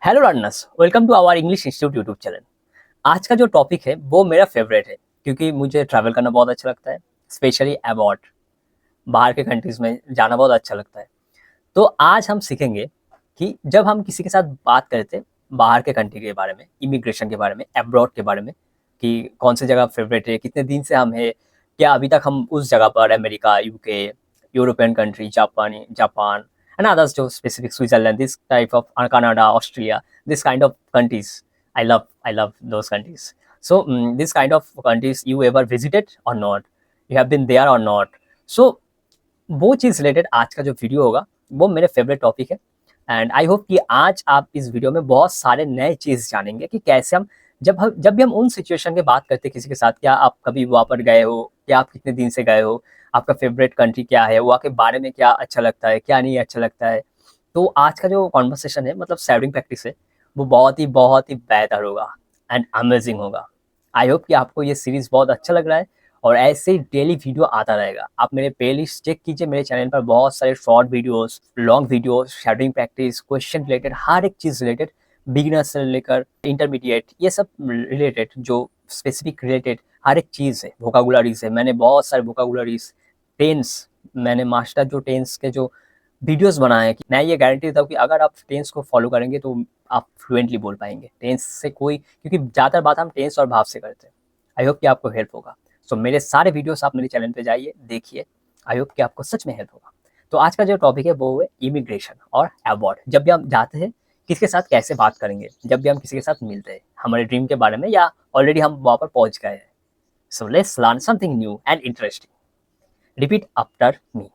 Hello learners, welcome to our English institute YouTube channel. आज का जो टॉपिक है वो मेरा फेवरेट है क्योंकि मुझे ट्रैवल करना बहुत अच्छा लगता है, स्पेशली अब्रॉड, बाहर के कंट्रीज़ में जाना बहुत अच्छा लगता है। तो आज हम सीखेंगे कि जब हम किसी के साथ बात करते हैं बाहर के कंट्री के बारे में, इमिग्रेशन के बारे में, अब्रॉड के बारे में, कि कौन सी जगह फेवरेट है, कितने दिन से हम हैं, क्या अभी तक हम उस जगह पर America, UK, European country, Japan and others जो specific Switzerland, this type of Canada, Australia, this kind of countries. I love those countries. So this kind of countries you ever visited or not? You have been there or not? So वो चीज़ related आज का जो video होगा वो मेरे favourite topic है and I hope कि आज आप इस वीडियो में बहुत सारे नए चीज़ जानेंगे कि कैसे हम जब भी हम उन सिचुएशन की बात करते हैं किसी के साथ, क्या आप कभी वहाँ पर गए हो, क्या आप कितने दिन से गए हो, आपका फेवरेट कंट्री क्या है, वहाँ के बारे में क्या अच्छा लगता है, क्या नहीं अच्छा लगता है। तो आज का जो कॉन्वर्सेशन है, मतलब शेयरिंग प्रैक्टिस है, वो बहुत ही बेहतर होगा एंड अमेजिंग होगा। आई होप कि आपको ये सीरीज़ बहुत अच्छा लग रहा है और ऐसे ही डेली वीडियो आता रहेगा। आप मेरे प्लेलिस्ट चेक कीजिए, मेरे चैनल पर बहुत सारे short videos, long videos, shadowing practice, question related, हर एक चीज़ रिलेटेड, बिगिनर से लेकर इंटरमीडिएट, ये सब रिलेटेड, जो स्पेसिफिक रिलेटेड हर एक चीज़ है। वोकाबुलरीज है, मैंने बहुत सारे वोकाबुलरीज, टेंस, मैंने मास्टर जो टेंस के जो वीडियोस बनाए हैं, मैं ये गारंटी देता हूँ कि अगर आप टेंस को फॉलो करेंगे तो आप फ्लुएंटली बोल पाएंगे टेंस से कोई, क्योंकि ज़्यादातर बात हम टेंस और भाव से करते हैं। आई होप कि आपको हेल्प होगा। सो मेरे सारे वीडियोस आप मेरे चैनल पे जाइए, देखिए। आई होप कि आपको सच में हेल्प होगा। तो आज का जो टॉपिक है वो है इमिग्रेशन और अब्रॉड। जब भी हम जाते हैं किसके साथ कैसे बात करेंगे, जब भी हम किसी के साथ मिलते हैं हमारे ड्रीम के बारे में, या ऑलरेडी हम वहाँ पर पहुँच गए हैं। So let's learn something new and interesting. Repeat after me.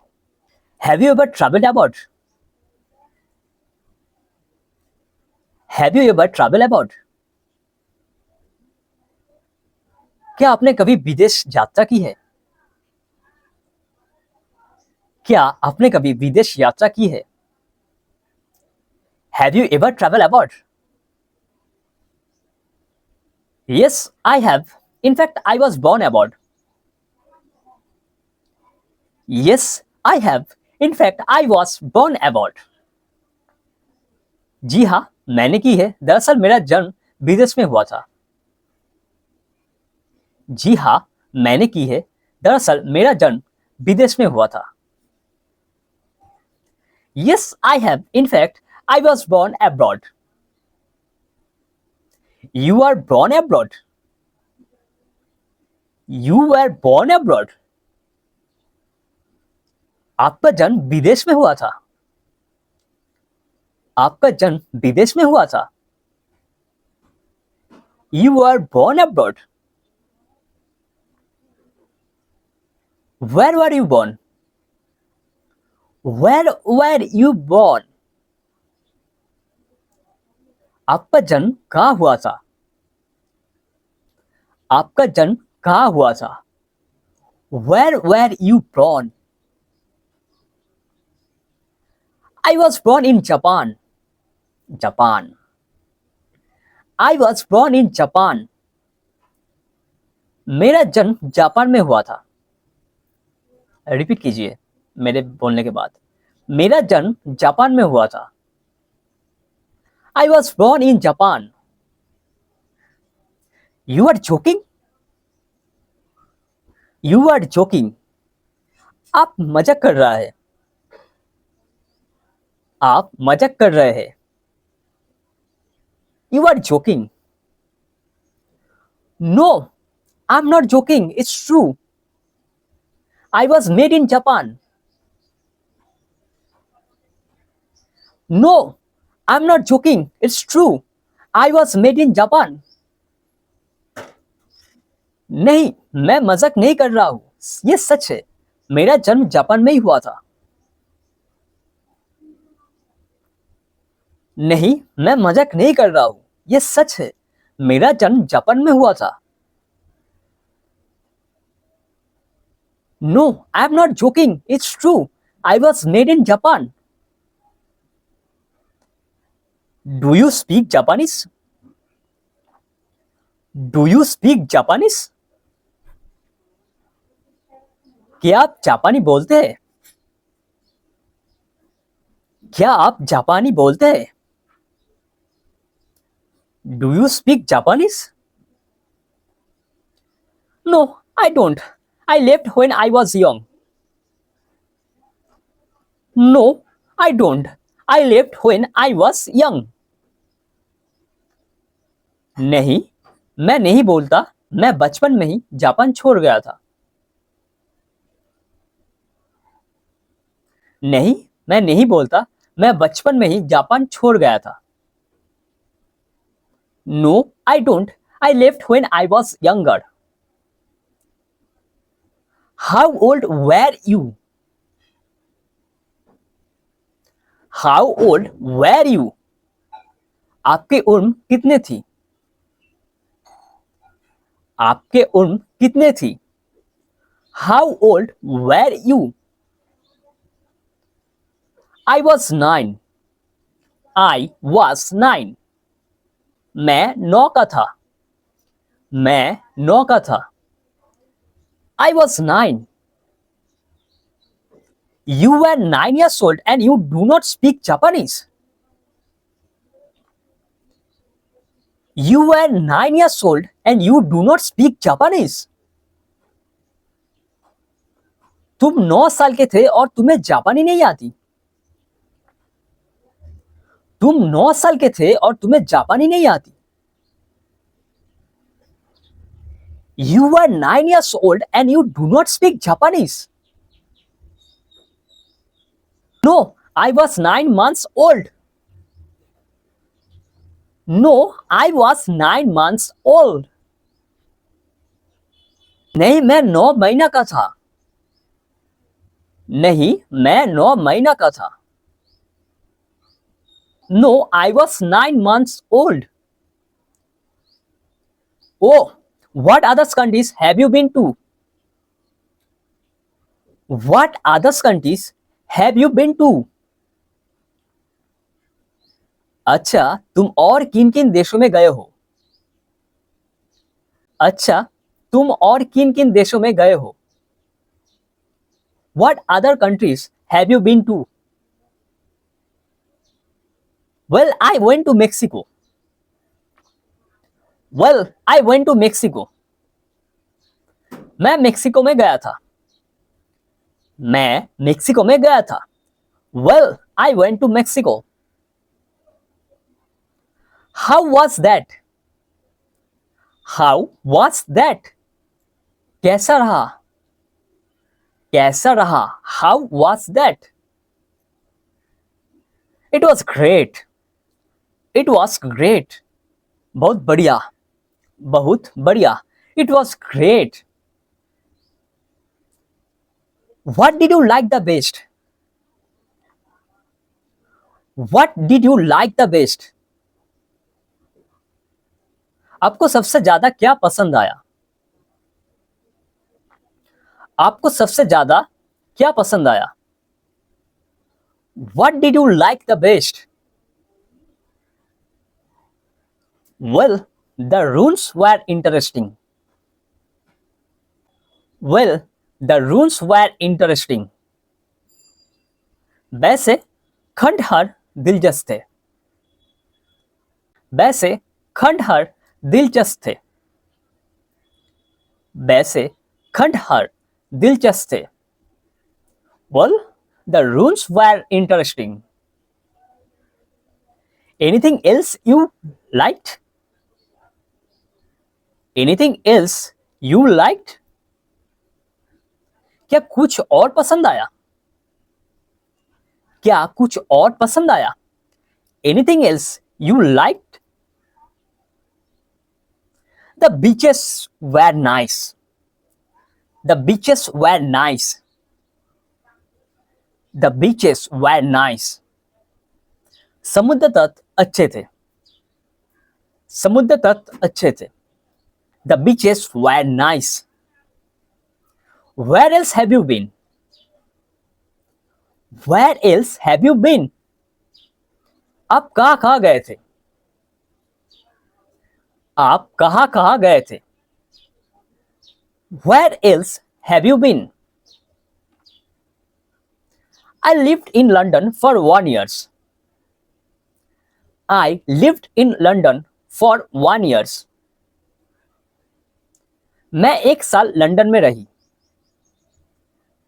Have you ever travelled abroad? Have you ever travel abroad? क्या आपने कभी विदेश यात्रा की है? क्या आपने कभी विदेश यात्रा की है? Have you ever travel abroad? Yes, I have. In fact, I was born abroad. Yes, I have. In fact, I was born abroad. जी हाँ, मैंने की है। दरअसल मेरा जन्म विदेश में हुआ था। जी हाँ, मैंने की है। दरअसल मेरा जन्म विदेश में हुआ था। Yes, I have. In fact, I was born abroad. You are born abroad. You were born abroad. आपका जन्म विदेश में हुआ था। आपका जन्म विदेश में हुआ था। You were born abroad. Where were you born? Where were you born? आपका जन्म कहाँ हुआ था? आपका जन्म कहाँ हुआ था? Where were you born? I was born in Japan. Japan. I was born in Japan. मेरा जन्म जापान में हुआ था। रिपीट कीजिए मेरे बोलने के बाद। मेरा जन्म जापान में हुआ था। I was born in Japan. You are joking? You are joking. आप मजाक कर रहा है। आप मजाक कर रहे हैं। You are joking. No, I'm not joking. It's true. I was made in Japan. No, I'm not joking. It's true. I was made in Japan. नहीं, मैं मजाक नहीं कर रहा हूँ, ये सच है। मेरा जन्म जापान में ही हुआ था। नहीं, मैं मजाक नहीं कर रहा हूँ, ये सच है। मेरा जन्म जापान में हुआ था। No, I'm not joking. It's true. I was made in Japan. Do you speak Japanese? Do you speak Japanese? क्या आप जापानी बोलते हैं? क्या आप जापानी बोलते हैं? Do you speak Japanese? No, I don't. I left when I was young. No, I don't. I left when I was young. नहीं, मैं नहीं बोलता, मैं बचपन में ही जापान छोड़ गया था. नहीं, मैं नहीं बोलता, मैं बचपन में ही जापान छोड़ गया था. No, I don't. I left when I was younger. How old were you? How old were you? आपकी उम्र कितने थी? आपके उम्र कितने थी? How old were you? I was 9. I was 9. मैं 9 का था. मैं 9 का था. I was 9. You were 9 years old and you do not speak Japanese. You were 9 years old and you do not speak Japanese. तुम 9 साल के थे और तुम्हें जापानी नहीं आती. तुम 9 साल के थे और तुम्हें जापानी नहीं आती. You were 9 years old and you do not speak Japanese. No, I was 9 months old. No, I was 9 months old. नहीं, मैं 9 महीना का था. नहीं, मैं 9 महीना का था. No, I was 9 months old. Oh, what other countries have you been to? What other countries have you been to? अच्छा, तुम और किन किन देशों में गए हो? अच्छा, तुम और किन किन देशों में गए हो? What other countries have you been to? Well, I went to Mexico. Well, I went to Mexico. मैं मेक्सिको में गया था. मैं मेक्सिको में गया था. Well, I went to Mexico. How was that? How was that? कैसा रहा? कैसा रहा? How was that? It was great. It was great. बहुत बढ़िया. बहुत बढ़िया. It was great. What did you like the best? What did you like the best? आपको सबसे ज्यादा क्या पसंद आया? आपको सबसे ज्यादा क्या पसंद आया? What did you like the best? Well, the ruins were interesting. Well, the ruins were interesting. वैसे खंडहर दिलचस्प थे. वैसे खंडहर दिलचस्प थे. वैसे खंडहर दिलचस्प थे. Well, the ruins were interesting. Anything else you liked? Anything else you liked? क्या कुछ और पसंद आया? क्या कुछ और पसंद आया? Anything else you liked? The beaches were nice. The beaches were nice. The beaches were nice. समुद्र तट अच्छे थे. समुद्र तट अच्छे थे. The beaches were nice. Where else have you been? Where else have you been? आप कहाँ गए थे? आप कहाँ गए थे? Where else have you been? I lived in London for 1 year. I lived in London for 1 years. मैं 1 साल लंदन में रही.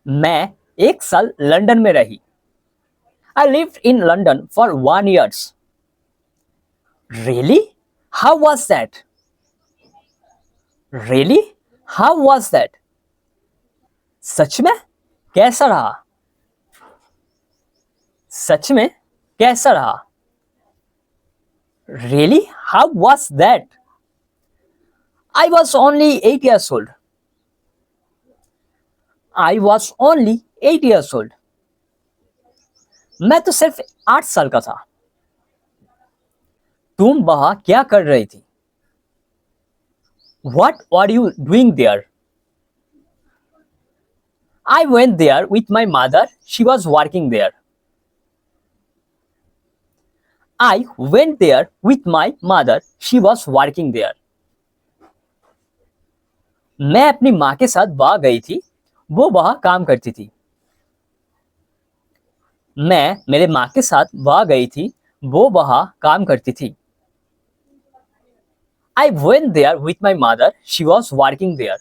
मैं 1 साल लंदन में रही. I lived in London for 1 years. Really? How was that? Really? How was that? सच में कैसा रहा? सच में कैसा रहा? Really? How was that? I was only 8 years old. I was only 8 years old. मैं तो सिर्फ 8 साल का था. तुम वहां क्या कर रही थी? What were you doing there? I went there with my mother. She was working there. I went there with my mother. She was working there. मैं अपनी माँ के साथ वहां गई थी. वो वहां काम करती थी. मैं मेरे माँ के साथ वहां गई थी. वो वहां काम करती थी. I went there with my mother. She was working there.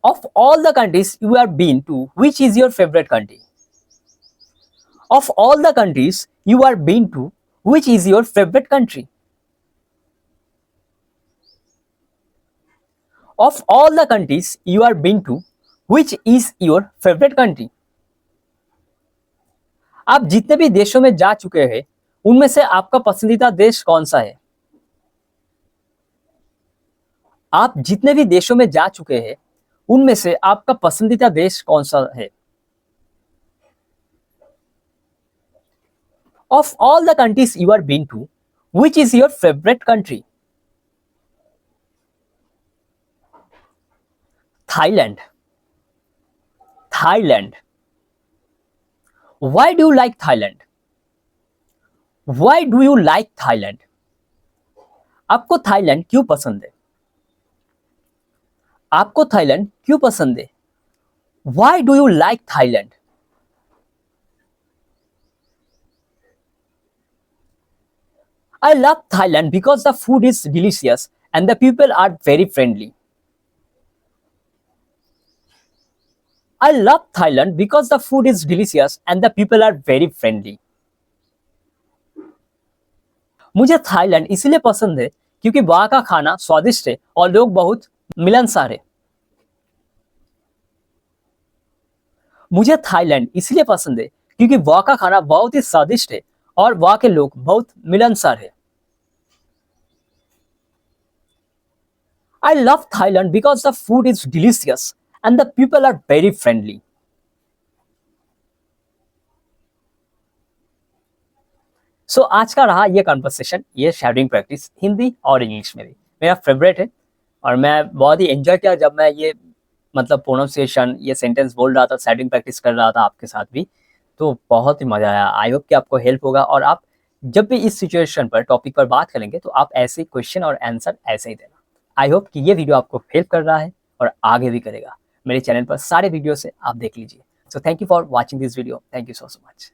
Of all the countries you have been to, which is your favorite country? Of all the countries you have been to, which is your favorite country? Of all the countries you have been to, which is your favorite country? आप जितने भी देशों में जा चुके हैं, उनमें से आपका पसंदीदा देश कौन सा है? आप जितने भी देशों में जा चुके हैं, उनमें से आपका पसंदीदा देश कौन सा है? Of all the countries you have been to, which is your favorite country? Thailand. Thailand. Why do you like Thailand? Why do you like Thailand? आपको थाईलैंड क्यों पसंद है? आपको थाईलैंड क्यों पसंद है? Why do you like Thailand? I love Thailand because the food is delicious and the people are very friendly. I love Thailand because the food is delicious and the people are very friendly. मुझे Thailand इसलिए पसंद है क्योंकि वहाँ का खाना स्वादिष्ट है और लोग बहुत मिलनसार है. मुझे थाईलैंड इसलिए पसंद है क्योंकि वहाँ का खाना बहुत ही स्वादिष्ट है और वहाँ के लोग बहुत मिलनसार है. I love Thailand because the food is delicious and the people are very friendly. सो आज का रहा ये कन्वर्सेशन, ये शेयरिंग प्रैक्टिस हिंदी और इंग्लिश में भी मेरा फेवरेट है और मैं बहुत ही एंजॉय किया जब मैं ये मतलब प्रोनाउंसिएशन ये सेंटेंस बोल रहा था, शेयरिंग प्रैक्टिस कर रहा था आपके साथ भी, तो बहुत ही मज़ा आया. आई होप कि आपको हेल्प होगा और आप जब भी इस सिचुएशन पर टॉपिक पर बात करेंगे तो आप ऐसे क्वेश्चन और आंसर ऐसे ही देना. आई होप कि ये वीडियो आपको हेल्प कर रहा है और आगे भी करेगा. मेरे चैनल पर सारे वीडियो से आप देख लीजिए. So thank you for watching this video. Thank you so much.